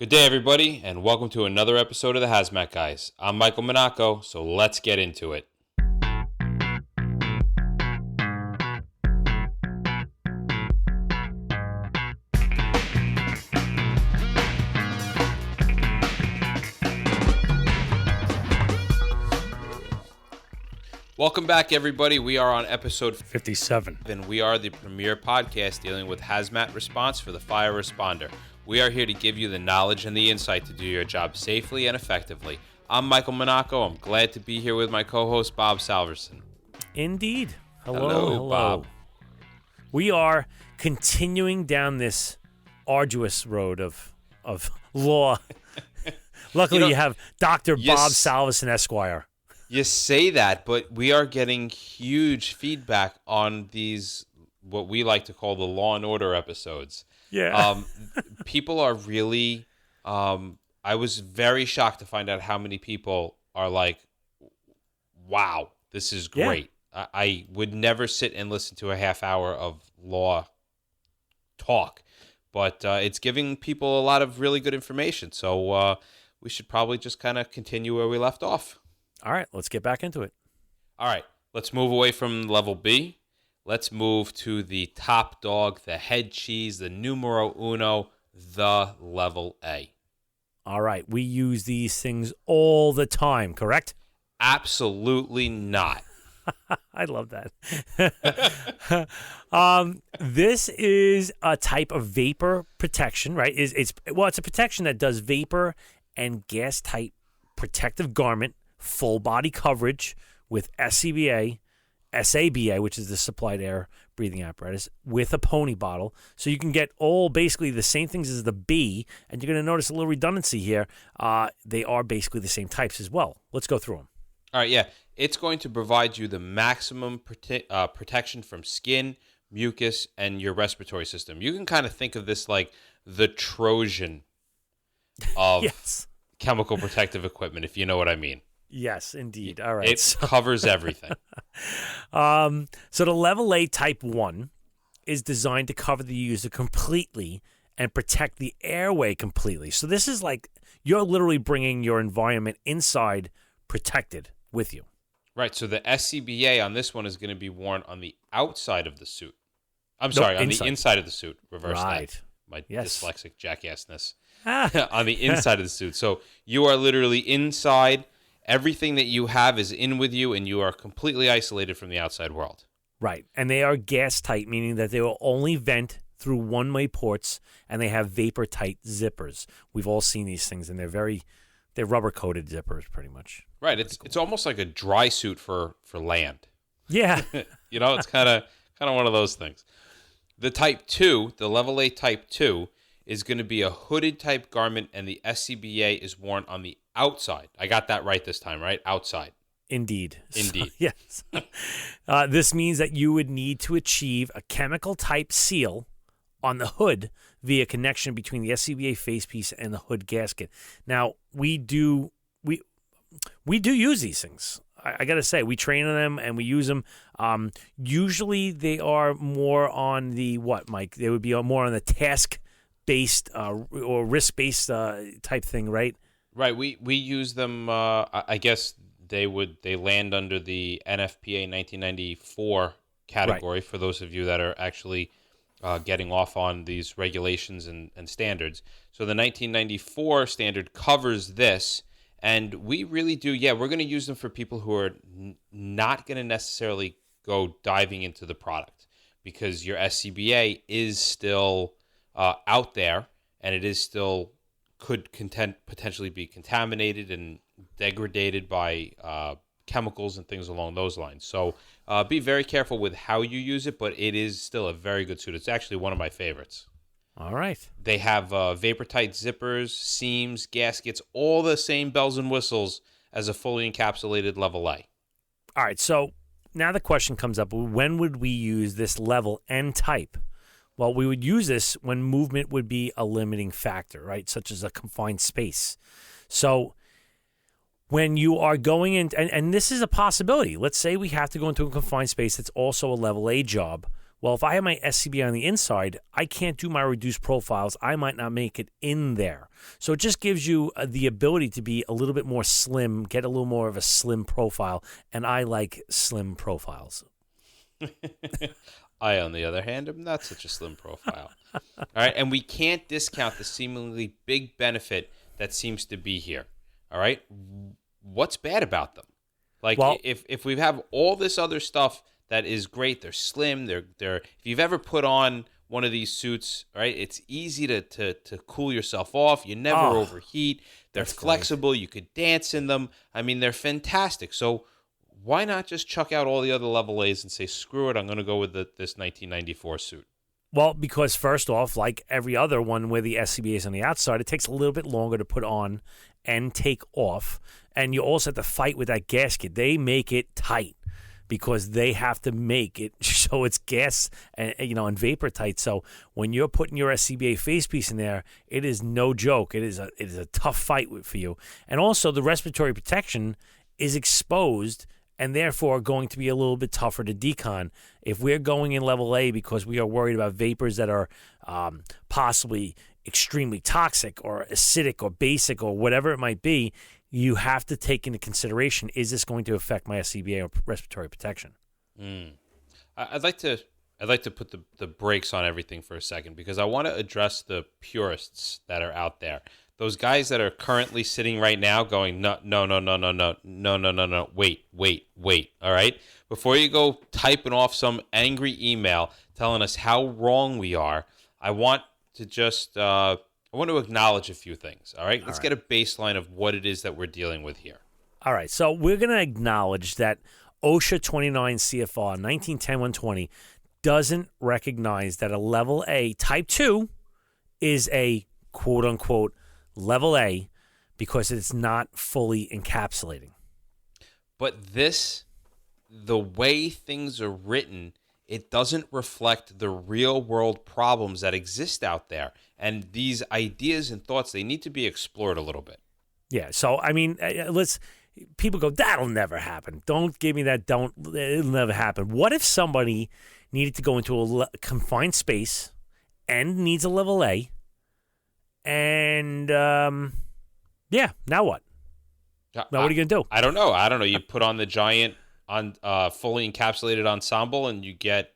Good day, everybody, and welcome to another episode of the Hazmat Guys. I'm Michael Monaco, so let's get into it. Welcome back, everybody. We are on episode 57. and we are the premier podcast dealing with hazmat response for the fire responder. We are here to give you the knowledge and the insight to do your job safely and effectively. I'm Michael Monaco. I'm glad to be here with my co-host, Bob Salverson. Indeed. Hello, Bob. We are continuing down this arduous road of law. Luckily, you have Dr. Bob Salverson, Esquire. You say that, but we are getting huge feedback on these, what we like to call the Law and Order episodes. Yeah. People are really, I was very shocked to find out how many people are like, wow, this is great. Yeah. I would never sit and listen to a half hour of law talk, but it's giving people a lot of really good information. So we should probably just kind of continue where we left off. All right, let's get back into it. All right, let's move away from level B. Let's move to the top dog, the head cheese, the numero uno, the level A. All right, we use these things all the time, correct? Absolutely not. I love that. This is a type of vapor protection, right? It's a protection that does vapor and gas type protective garment, full body coverage with SCBA, SABA, which is the supplied air breathing apparatus, with a pony bottle. So you can get all basically the same things as the B, and you're going to notice a little redundancy here. They are basically the same types as well. Let's go through them. All right, yeah. It's going to provide you the maximum protection from skin, mucus, and your respiratory system. You can kind of think of this like the Trojan of Yes. chemical protective equipment, if you know what I mean. Yes, indeed. All right. It covers everything. So the level A type 1 is designed to cover the user completely and protect the airway completely. So this is like you're literally bringing your environment inside protected with you. Right. So the SCBA on this one is going to be worn on the outside of the suit. On the inside of the suit. Reverse that. My dyslexic jackassness. On the inside of the suit. So you are literally inside. Everything that you have is in with you, and you are completely isolated from the outside world. Right. And they are gas tight, meaning that they will only vent through one-way ports, and they have vapor-tight zippers. We've all seen these things, and they're rubber-coated zippers, pretty much. Right. It's almost like a dry suit for land. Yeah. It's kind of one of those things. The Type 2, the Level A Type 2, is going to be a hooded type garment, and the SCBA is worn on the outside. I got that right this time, right? Outside. Indeed. So, yes. This means that you would need to achieve a chemical type seal on the hood via connection between the SCBA facepiece and the hood gasket. Now, we do use these things. I got to say, we train on them and we use them. Usually they are more on the what, Mike? They would be more on the task-based or risk-based type thing, right? Right. We use them. I guess they land under the NFPA 1994 category. Right. For those of you that are actually getting off on these regulations and standards. So the 1994 standard covers this, and we really do. Yeah, we're going to use them for people who are not going to necessarily go diving into the product, because your SCBA is still out there, and it is still could potentially be contaminated and degraded by chemicals and things along those lines. So be very careful with how you use it, but it is still a very good suit. It's actually one of my favorites. All right. They have vapor-tight zippers, seams, gaskets, all the same bells and whistles as a fully encapsulated level A. All right, so now the question comes up, when would we use this level N type? Well, we would use this when movement would be a limiting factor, right, such as a confined space. So when you are going in, and this is a possibility. Let's say we have to go into a confined space that's also a level A job. Well, if I have my SCBA on the inside, I can't do my reduced profiles. I might not make it in there. So it just gives you the ability to be a little bit more slim, get a little more of a slim profile, and I like slim profiles. I, on the other hand, am not such a slim profile. All right, and we can't discount the seemingly big benefit that seems to be here. All right, what's bad about them? Like, well, if we have all this other stuff that is great, they're slim, they're. If you've ever put on one of these suits, right, it's easy to cool yourself off. You never overheat. They're flexible. Great. You could dance in them. I mean, they're fantastic. So why not just chuck out all the other level A's and say, screw it, I'm going to go with this 1994 suit? Well, because first off, like every other one where the SCBA is on the outside, it takes a little bit longer to put on and take off. And you also have to fight with that gasket. They make it tight because they have to make it so it's gas and vapor tight. So when you're putting your SCBA facepiece in there, it is no joke. It is a tough fight for you. And also the respiratory protection is exposed and therefore going to be a little bit tougher to decon. If we're going in level A because we are worried about vapors that are possibly extremely toxic or acidic or basic or whatever it might be, you have to take into consideration, is this going to affect my SCBA or respiratory protection? I'd like to put the brakes on everything for a second because I want to address the purists that are out there. Those guys that are currently sitting right now going, no, wait. All right? Before you go typing off some angry email telling us how wrong we are, I want to just I want to acknowledge a few things, all right? Let's get a baseline of what it is that we're dealing with here. All right, so we're going to acknowledge that OSHA 29 CFR 1910-120 doesn't recognize that a level A type 2 is a quote-unquote level A because it's not fully encapsulating. But the way things are written, it doesn't reflect the real-world problems that exist out there. And these ideas and thoughts, they need to be explored a little bit. Yeah, so, I mean, people go, that'll never happen. Don't give me that, it'll never happen. What if somebody needed to go into a confined space and needs a level A? And, now what? Now what are you going to do? I don't know. You put on the giant fully encapsulated ensemble and you get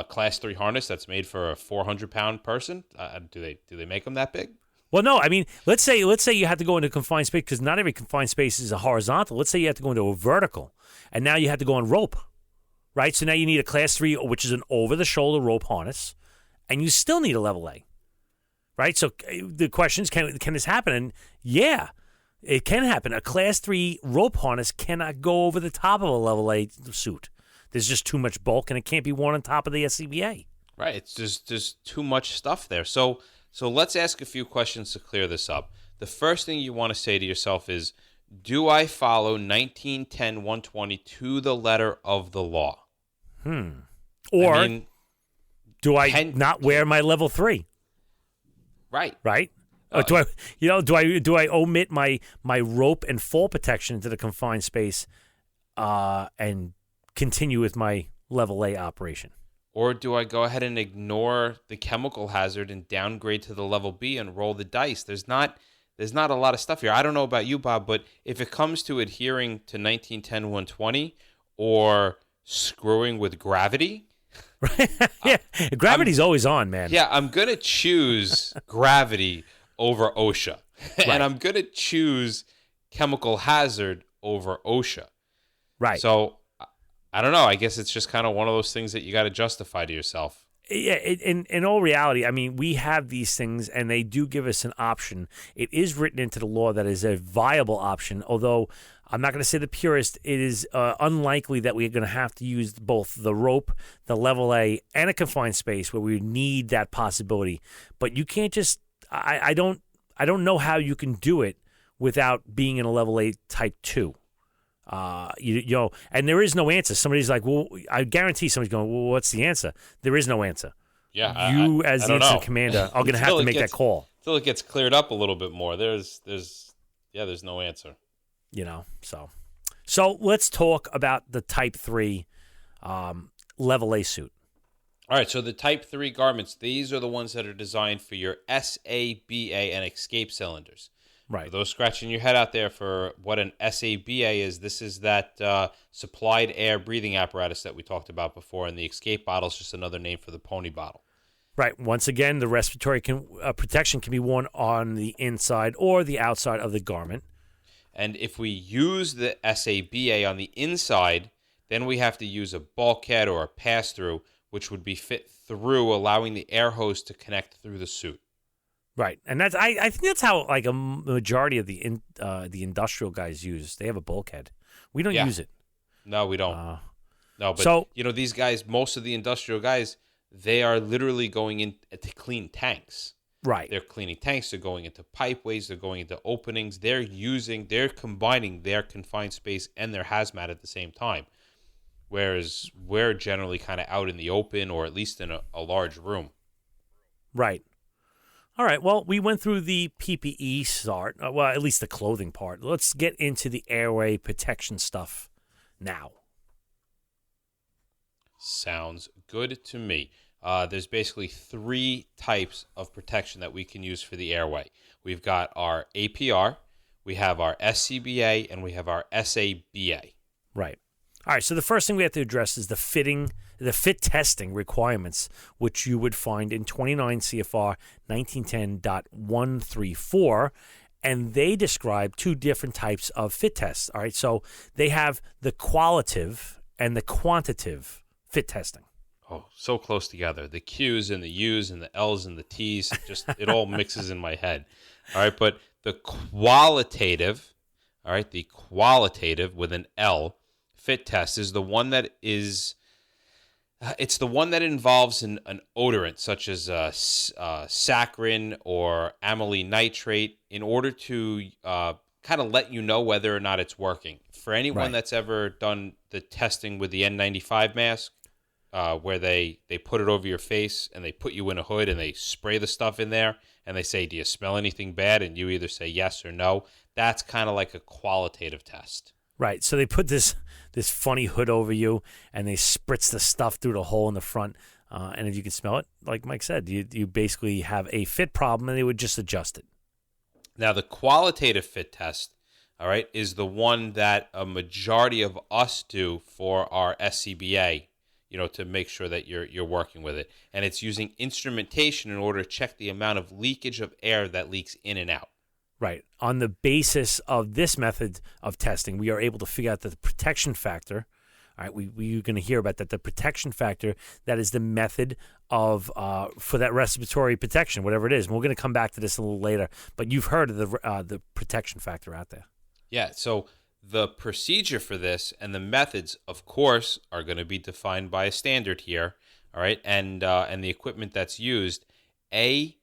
class 3 harness that's made for a 400-pound person. Do they make them that big? Well, no. I mean, let's say you have to go into a confined space because not every confined space is a horizontal. Let's say you have to go into a vertical, and now you have to go on rope, right? So now you need a class 3, which is an over-the-shoulder rope harness, and you still need a level A, right? So the question is, can this happen? And yeah, it can happen. A class 3 rope harness cannot go over the top of a level A suit. There's just too much bulk, and it can't be worn on top of the SCBA. Right. It's just too much stuff there. So let's ask a few questions to clear this up. The first thing you want to say to yourself is, do I follow 1910-120 to the letter of the law? Or do I not wear my level 3? Right. Right? Do I omit my rope and fall protection into the confined space and continue with my level A operation? Or do I go ahead and ignore the chemical hazard and downgrade to the level B and roll the dice? There's not a lot of stuff here. I don't know about you, Bob, but if it comes to adhering to 1910-120 or screwing with gravity, yeah, gravity's always on, man. Yeah, I'm gonna choose gravity over OSHA, and I'm gonna choose chemical hazard over OSHA. Right. So I don't know. I guess it's just kind of one of those things that you got to justify to yourself. Yeah, in all reality, I mean, we have these things, and they do give us an option. It is written into the law that is a viable option, although I'm not going to say the purest. It is unlikely that we're going to have to use both the rope, the level A, and a confined space where we need that possibility. But you can't just I don't know how you can do it without being in a level A type 2. And there is no answer. Somebody's like, well, I guarantee somebody's going, well, what's the answer? There is no answer. Yeah, you as the incident commander are going to have to make that call. Until it gets cleared up a little bit more. There's no answer. So let's talk about the Type 3 level A suit. All right, so the Type 3 garments, these are the ones that are designed for your SABA and escape cylinders. For Right. those scratching your head out there for what an SABA is, this is that supplied air breathing apparatus that we talked about before, and the escape bottle is just another name for the pony bottle. Right. Once again, the respiratory protection can be worn on the inside or the outside of the garment. And if we use the SABA on the inside, then we have to use a bulkhead or a pass-through, which would be fit through, allowing the air hose to connect through the suit. Right, and that's I think that's how like a majority of the industrial guys use. They have a bulkhead. We don't use it. No, we don't. No, but so, these guys, most of the industrial guys, they are literally going in to clean tanks. Right. They're cleaning tanks. They're going into pipeways. They're going into openings. They're combining their confined space and their hazmat at the same time. Whereas we're generally kind of out in the open, or at least in a large room. Right. All right. Well, we went through the PPE start. Well, at least the clothing part. Let's get into the airway protection stuff now. Sounds good to me. There's basically 3 types of protection that we can use for the airway. We've got our APR, we have our SCBA, and we have our SABA. Right. All right, so the first thing we have to address is the fit testing requirements, which you would find in 29 CFR 1910.134, and they describe 2 different types of fit tests. All right, so they have the qualitative and the quantitative fit testing. Oh, so close together. The Q's and the U's and the L's and the T's, it all mixes in my head. All right, but the qualitative with an L, fit test is the one that is, it's the one that involves an odorant such as saccharin or amyl nitrate in order to kind of let you know whether or not it's working. For anyone that's ever done the testing with the N95 mask, where they put it over your face and they put you in a hood and they spray the stuff in there and they say, do you smell anything bad? And you either say yes or no. That's kind of like a qualitative test. Right. So they put this funny hood over you, and they spritz the stuff through the hole in the front. And if you can smell it, like Mike said, you basically have a fit problem, and they would just adjust it. Now, the qualitative fit test, all right, is the one that a majority of us do for our SCBA, to make sure that you're working with it. And it's using instrumentation in order to check the amount of leakage of air that leaks in and out. Right. On the basis of this method of testing, we are able to figure out that the protection factor, all right, we're going to hear about that, the protection factor, that is the method of for that respiratory protection, whatever it is. And we're going to come back to this a little later, but you've heard of the protection factor out there. Yeah, so the procedure for this and the methods, of course, are going to be defined by a standard here, all right, and the equipment that's used, ANSI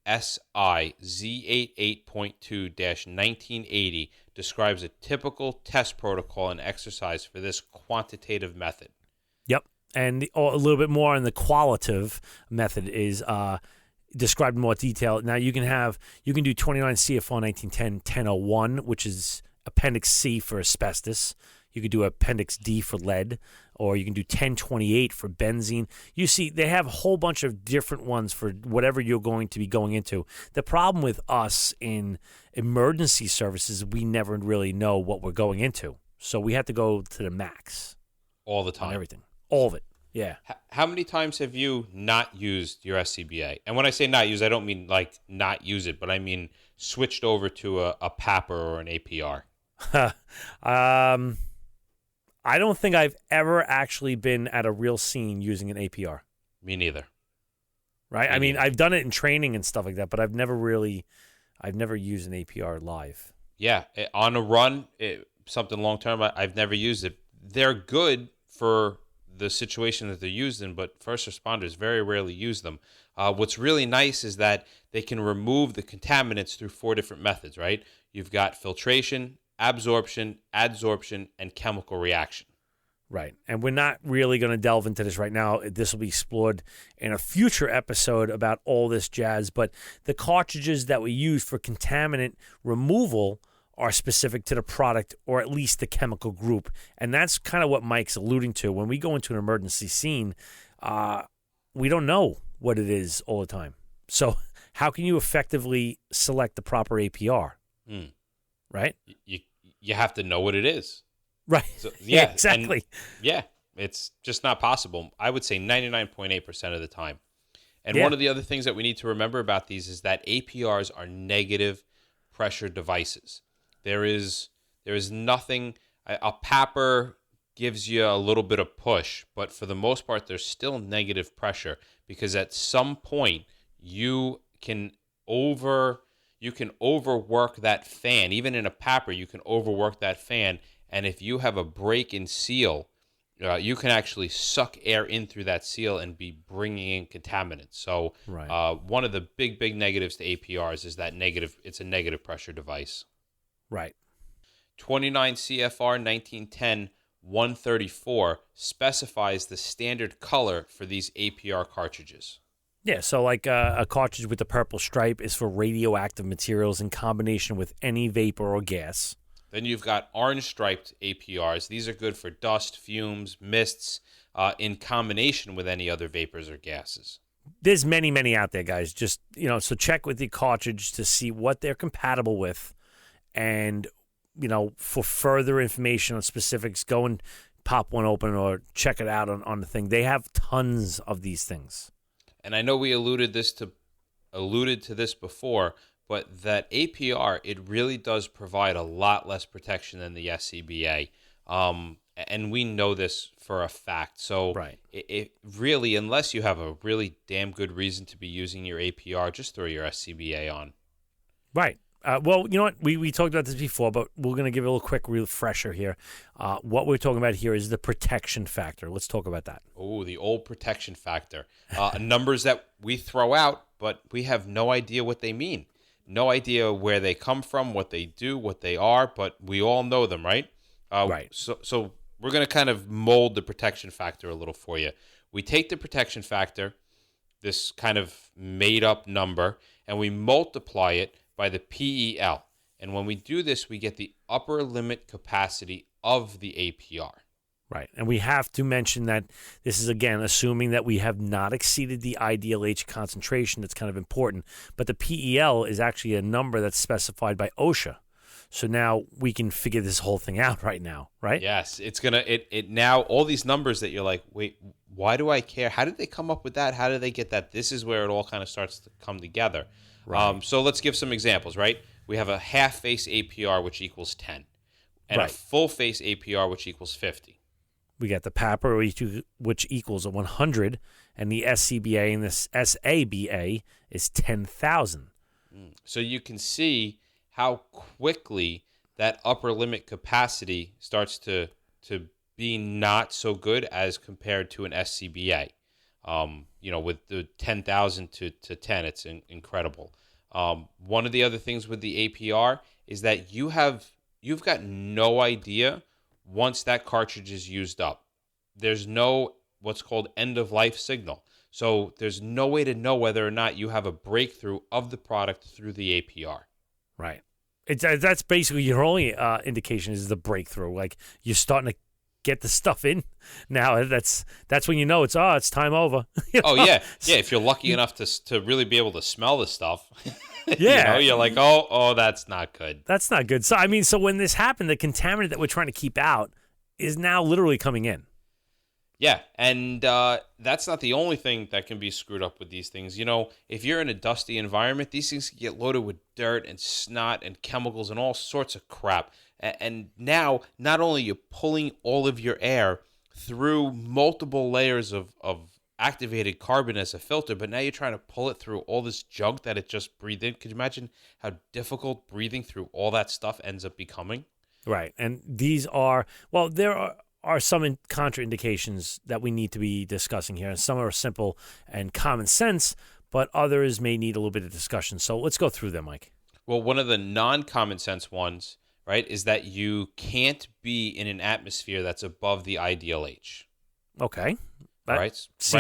Z88.2-1980 describes a typical test protocol and exercise for this quantitative method. Yep, and a little bit more on the qualitative method is described in more detail. Now you can do 29 CFR 1910-1001, which is Appendix C for asbestos. You could do Appendix D for lead, or you can do 1028 for benzene. You see, they have a whole bunch of different ones for whatever you're going to be going into. The problem with us in emergency services, we never really know what we're going into. So we have to go to the max. All the time. On everything. All of it. Yeah. How many times have you not used your SCBA? And when I say not use, I don't mean like not use it, but I mean switched over to a PAPR or an APR. I don't think I've ever actually been at a real scene using an APR. Me neither. Right? I mean, I've done it in training and stuff like that, but I've never used an APR live. Yeah, on a run, something long term, I've never used it. They're good for the situation that they're used in, but first responders very rarely use them. What's really nice is that they can remove the contaminants through 4 different methods, right? You've got filtration, absorption, adsorption, and chemical reaction. Right. And we're not really going to delve into this right now. This will be explored in a future episode about all this jazz. But the cartridges that we use for contaminant removal are specific to the product, or at least the chemical group. And that's kind of what Mike's alluding to. When we go into an emergency scene, we don't know what it is all the time. So how can you effectively select the proper APR? Right? You have to know what it is. Right. So, yeah, exactly. It's just not possible. I would say 99.8% of the time. And one of the other things that we need to remember about these is that APRs are negative pressure devices. There is nothing. A PAPR gives you a little bit of push, but for the most part, there's still negative pressure because at some point you can overwork that fan. Even in a PAPR, you can overwork that fan, and if you have a break in seal, you can actually suck air in through that seal and be bringing in contaminants. So one of the big negatives to APRs is that it's a negative pressure device. Right. 29 CFR 1910-134 specifies the standard color for these APR cartridges. Yeah, so like a cartridge with the purple stripe is for radioactive materials in combination with any vapor or gas. Then you've got orange-striped APRs. These are good for dust, fumes, mists, in combination with any other vapors or gases. There's many out there, guys. Just, so check with the cartridge to see what they're compatible with. And, for further information on specifics, go and pop one open or check it out on the thing. They have tons of these things. And I know we alluded to this before, but that APR, it really does provide a lot less protection than the SCBA. And we know this for a fact. So it really, unless you have a really damn good reason to be using your APR, just throw your SCBA on. Right. Well, you know what? We talked about this before, but we're going to give it a little quick refresher here. What we're talking about here is the protection factor. Let's talk about that. Oh, the old protection factor. Numbers that we throw out, but we have no idea what they mean. No idea where they come from, what they do, what they are, but we all know them, right? Right. So we're going to kind of mold the protection factor a little for you. We take the protection factor, this kind of made-up number, and we multiply it by the PEL. And when we do this, we get the upper limit capacity of the APR. Right. And we have to mention that this is, again, assuming that we have not exceeded the ideal H concentration. That's kind of important. But the PEL is actually a number that's specified by OSHA. So now we can figure this whole thing out right now, right? Yes. It's going to, it now, all these numbers that you're like, wait, why do I care? How did they come up with that? How did they get that? This is where it all kind of starts to come together. Right. So let's give some examples, right? We have a half face APR, which equals 10, and a full face APR, which equals 50. We got the PAPR, which equals 100, and the SCBA and the SABA is 10,000. So you can see how quickly that upper limit capacity starts to be not so good as compared to an SCBA. With the 10,000 to 10, it's incredible. One of the other things with the APR is that you've got no idea once that cartridge is used up. There's no what's called end-of-life signal. So there's no way to know whether or not you have a breakthrough of the product through the APR. Right. That's basically your only indication is the breakthrough. Like you're starting to get the stuff in now. That's when you know it's time over. Oh yeah. If you're lucky enough to really be able to smell the stuff, yeah, you're like, oh, that's not good. That's not good. So when this happened, the contaminant that we're trying to keep out is now literally coming in. Yeah, and that's not the only thing that can be screwed up with these things. If you're in a dusty environment, these things can get loaded with dirt and snot and chemicals and all sorts of crap. And now, not only are you pulling all of your air through multiple layers of activated carbon as a filter, but now you're trying to pull it through all this junk that it just breathed in. Could you imagine how difficult breathing through all that stuff ends up becoming? Right, and these are, there are some contraindications that we need to be discussing here. And some are simple and common sense, but others may need a little bit of discussion. So let's go through them, Mike. Well, one of the non-common sense ones, right, is that you can't be in an atmosphere that's above the ideal H. Okay. Right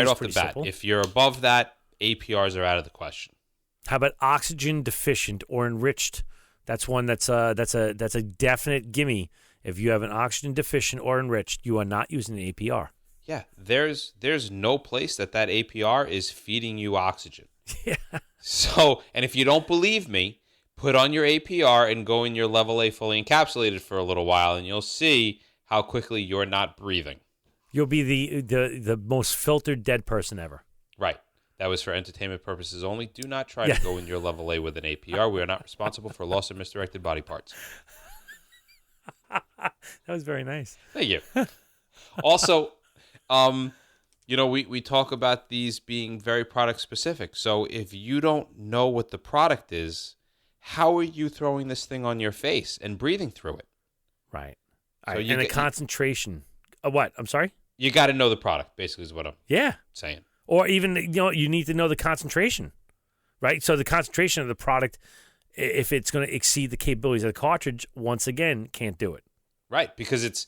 off the bat. Simple. If you're above that, APRs are out of the question. How about oxygen deficient or enriched? That's one that's a definite gimme. If you have an oxygen deficient or enriched, you are not using the APR. Yeah, there's no place that APR is feeding you oxygen. Yeah. So, and if you don't believe me, put on your APR and go in your level A fully encapsulated for a little while, and you'll see how quickly you're not breathing. You'll be the most filtered dead person ever. Right. That was for entertainment purposes only. Do not try to go in your level A with an APR. We are not responsible for loss of misdirected body parts. That was very nice. Thank you. Also, we talk about these being very product specific. So if you don't know what the product is, how are you throwing this thing on your face and breathing through it? Right. So and the concentration. What? I'm sorry? You got to know the product, basically, is what I'm saying. Or even, you need to know the concentration, right? So the concentration of the product, if it's going to exceed the capabilities of the cartridge, once again, can't do it. Right, because it's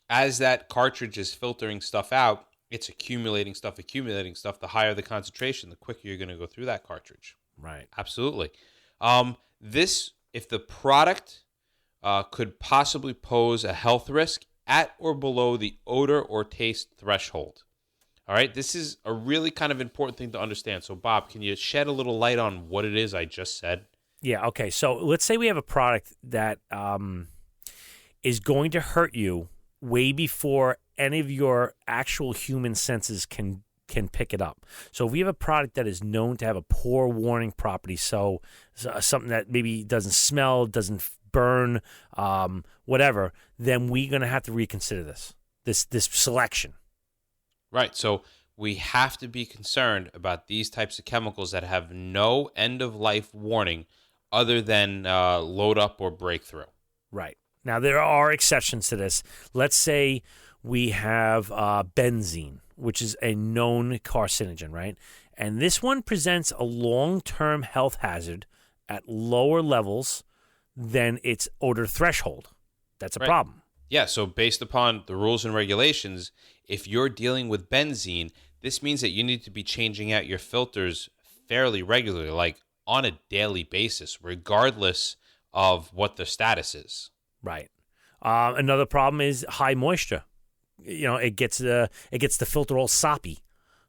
as that cartridge is filtering stuff out, it's accumulating stuff. The higher the concentration, the quicker you're going to go through that cartridge. Right. Absolutely. If the product could possibly pose a health risk at or below the odor or taste threshold. All right, this is a really kind of important thing to understand. So, Bob, can you shed a little light on what it is I just said? Yeah, okay. So let's say we have a product that is going to hurt you way before any of your actual human senses can pick it up. So if we have a product that is known to have a poor warning property, so something that maybe doesn't smell, doesn't burn, whatever, then we're going to have to reconsider this selection. Right. So we have to be concerned about these types of chemicals that have no end-of-life warning other than load up or breakthrough. Right. Now, there are exceptions to this. Let's say we have benzene, which is a known carcinogen, right? And this one presents a long-term health hazard at lower levels than its odor threshold. That's a problem. Yeah, so based upon the rules and regulations, if you're dealing with benzene, this means that you need to be changing out your filters fairly regularly, like on a daily basis, regardless of what the status is. Right. Another problem is high moisture. It gets the filter all soppy,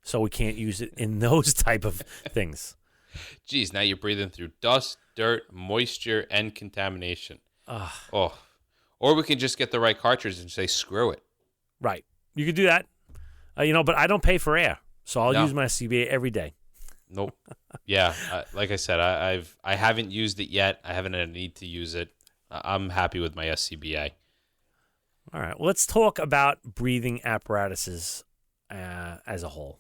so we can't use it in those type of things. Geez, now you're breathing through dust, dirt, moisture, and contamination. Oh. Or we can just get the right cartridge and say, screw it. Right. You could do that. But I don't pay for air, so I'll use my SCBA every day. Nope. Yeah, like I said, I haven't used it yet. I haven't had a need to use it. I'm happy with my SCBA. All right. Well, let's talk about breathing apparatuses as a whole.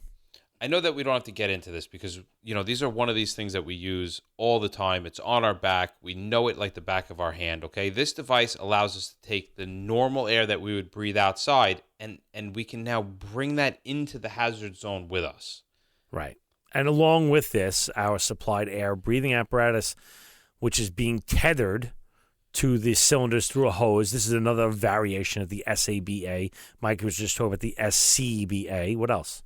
I know that we don't have to get into this because, these are one of these things that we use all the time. It's on our back. We know it like the back of our hand, okay? This device allows us to take the normal air that we would breathe outside, and we can now bring that into the hazard zone with us. Right. And along with this, our supplied air breathing apparatus, which is being tethered to the cylinders through a hose. This is another variation of the SABA. Mike was just talking about the SCBA. What else?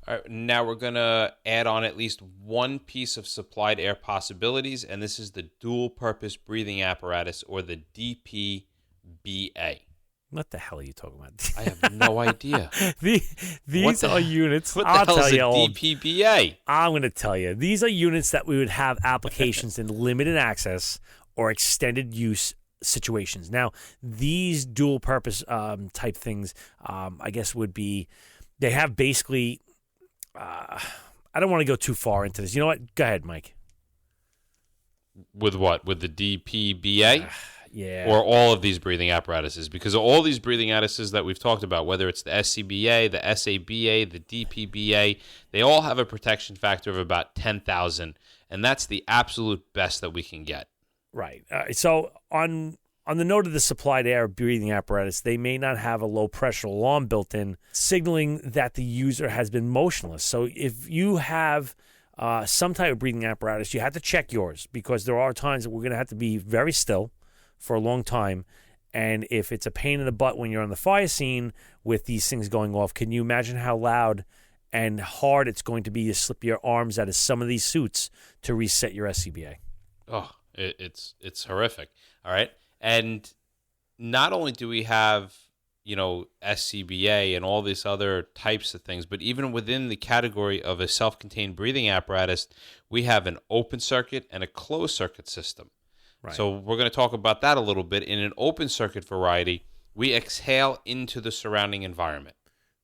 All right, now we're going to add on at least one piece of supplied air possibilities, and this is the dual-purpose breathing apparatus, or the DPBA. What the hell are you talking about? I have no idea. These are units. What the hell is a DPBA? I'm going to tell you. These are units that we would have applications in limited access or extended use situations. Now, these dual-purpose type things, I guess, would be, they have basically... I don't want to go too far into this. You know what? Go ahead, Mike. With what? With the DPBA? Yeah. Or all of these breathing apparatuses? Because all these breathing apparatuses that we've talked about, whether it's the SCBA, the SABA, the DPBA, they all have a protection factor of about 10,000, and that's the absolute best that we can get. Right. So on the note of the supplied air breathing apparatus, they may not have a low-pressure alarm built in, signaling that the user has been motionless. So if you have some type of breathing apparatus, you have to check yours, because there are times that we're going to have to be very still for a long time. And if it's a pain in the butt when you're on the fire scene with these things going off, can you imagine how loud and hard it's going to be to slip your arms out of some of these suits to reset your SCBA? Oh, it's horrific. All right. And not only do we have, SCBA and all these other types of things. But even within the category of a self-contained breathing apparatus, we have an open circuit and a closed circuit system. Right. So we're going to talk about that a little bit. In an open circuit variety, we exhale into the surrounding environment.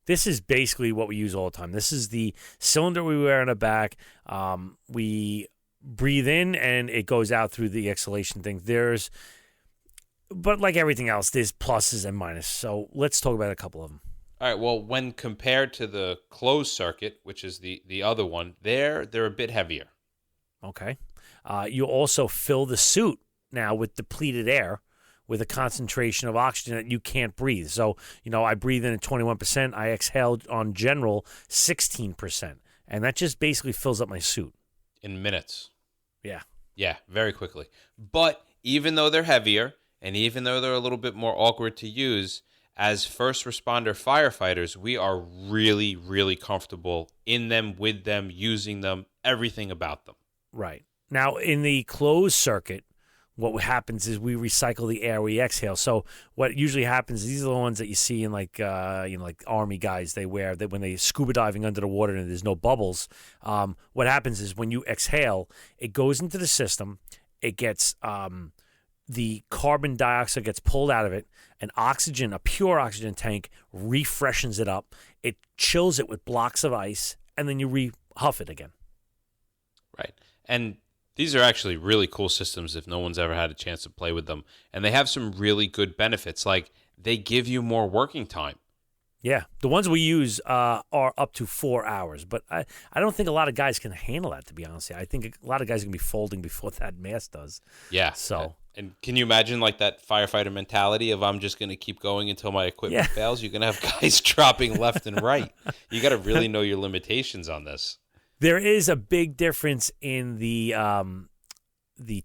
This is basically what we use all the time. This is the cylinder we wear on the back. We breathe in, and it goes out through the exhalation thing. But like everything else, there's pluses and minuses. So let's talk about a couple of them. All right. Well, when compared to the closed circuit, which is the other one, they're a bit heavier. Okay. You also fill the suit now with depleted air, with a concentration of oxygen that you can't breathe. So, I breathe in at 21%. I exhale on general 16%. And that just basically fills up my suit. In minutes. Yeah. Yeah, very quickly. But even though they're heavier, and even though they're a little bit more awkward to use, as first responder firefighters, we are really, really comfortable in them, with them, using them, everything about them. Right. Now, in the closed circuit, what happens is we recycle the air we exhale. So what usually happens, these are the ones that you see in like Army guys, they wear that when they scuba diving under the water and there's no bubbles. What happens is when you exhale, it goes into the system. It gets the carbon dioxide gets pulled out of it, and oxygen, a pure oxygen tank, refreshes it up. It chills it with blocks of ice, and then you re-huff it again. Right. And these are actually really cool systems if no one's ever had a chance to play with them. And they have some really good benefits, like they give you more working time. Yeah, the ones we use are up to 4 hours, but I don't think a lot of guys can handle that, to be honest. I think a lot of guys are going to be folding before that mask does. Yeah. So. And can you imagine like that firefighter mentality of I'm just going to keep going until my equipment fails? You're going to have guys dropping left and right. You got to really know your limitations on this. There is a big difference in the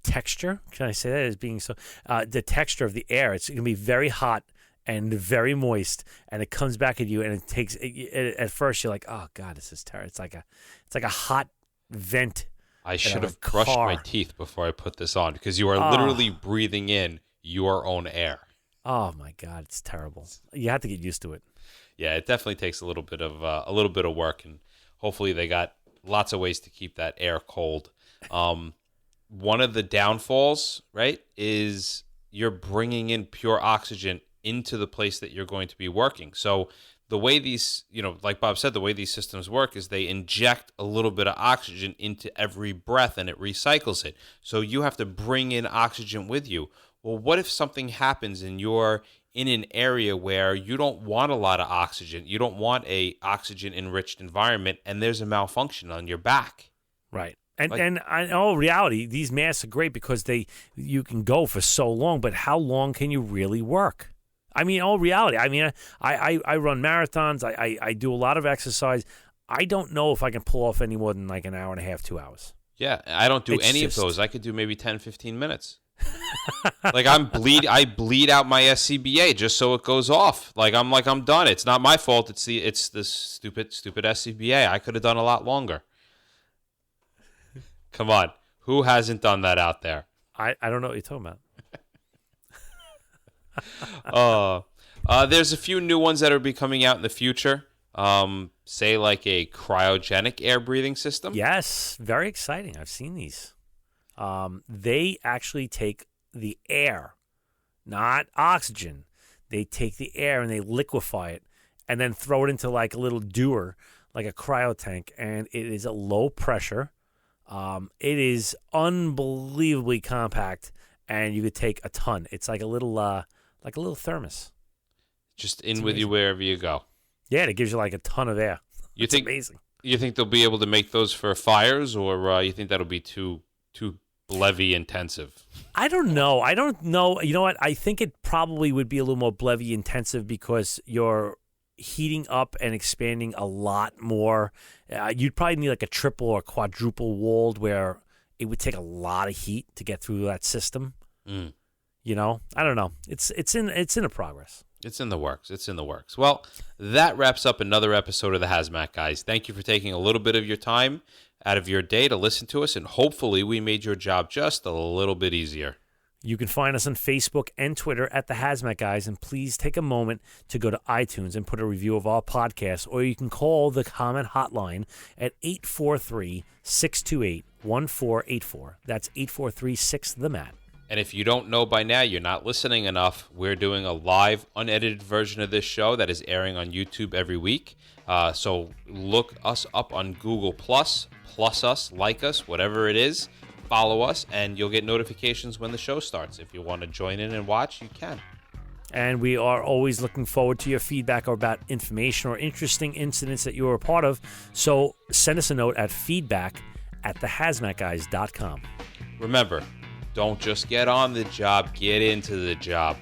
texture. Can I say that as being so? The texture of the air. It's going to be very hot and very moist, and it comes back at you, and it takes. At first, you're like, "Oh God, this is terrible." It's like a hot vent. I should have brushed my teeth before I put this on, because you are literally breathing in your own air. Oh my God, it's terrible. You have to get used to it. Yeah, it definitely takes a little bit of work, and hopefully they got lots of ways to keep that air cold. One of the downfalls, right, is you're bringing in pure oxygen into the place that you're going to be working. So the way these, like Bob said, the way these systems work is they inject a little bit of oxygen into every breath and it recycles it. So you have to bring in oxygen with you. Well, what if something happens and you're in an area where you don't want a lot of oxygen, you don't want a oxygen-enriched environment, and there's a malfunction on your back? Right. And in all reality, these masks are great because you can go for so long, but how long can you really work? I mean, all reality. I mean, I run marathons. I do a lot of exercise. I don't know if I can pull off any more than like an hour and a half, 2 hours. Yeah, I don't do of those. I could do maybe 10, 15 minutes. Like I bleed out my SCBA just so it goes off. I'm done. It's not my fault. It's the stupid SCBA. I could have done a lot longer. Come on, who hasn't done that out there? I don't know what you're talking about. There's a few new ones that will be coming out in the future. Say like a cryogenic air breathing system. Yes, very exciting. I've seen these. They actually take the air, not oxygen. They take the air and they liquefy it and then throw it into like a little dewar, like a cryo tank, and it is a low pressure. It is unbelievably compact, and you could take a ton. It's like a little thermos. Just in with you wherever you go. Yeah, it gives you like a ton of air. It's amazing. You think they'll be able to make those for fires, or you think that'll be too Levy intensive? I don't know. You know what? I think it probably would be a little more Levy intensive because you're heating up and expanding a lot more. You'd probably need like a triple or quadruple walled where it would take a lot of heat to get through that system. I don't know. It's in a progress. It's in the works. Well, that wraps up another episode of the Hazmat Guys. Thank you for taking a little bit of your time out of your day to listen to us, and hopefully we made your job just a little bit easier. You can find us on Facebook and Twitter at The Hazmat Guys, and please take a moment to go to iTunes and put a review of our podcast, or you can call the comment hotline at 843-628-1484. That's 843-6-THE-MAT. And if you don't know by now, you're not listening enough, we're doing a live, unedited version of this show that is airing on YouTube every week. So look us up on Google+, plus us, like us, whatever it is. Follow us, and you'll get notifications when the show starts. If you want to join in and watch, you can. And we are always looking forward to your feedback about information or interesting incidents that you were a part of. So send us a note at feedback@thehazmatguys.com. Remember, don't just get on the job, get into the job.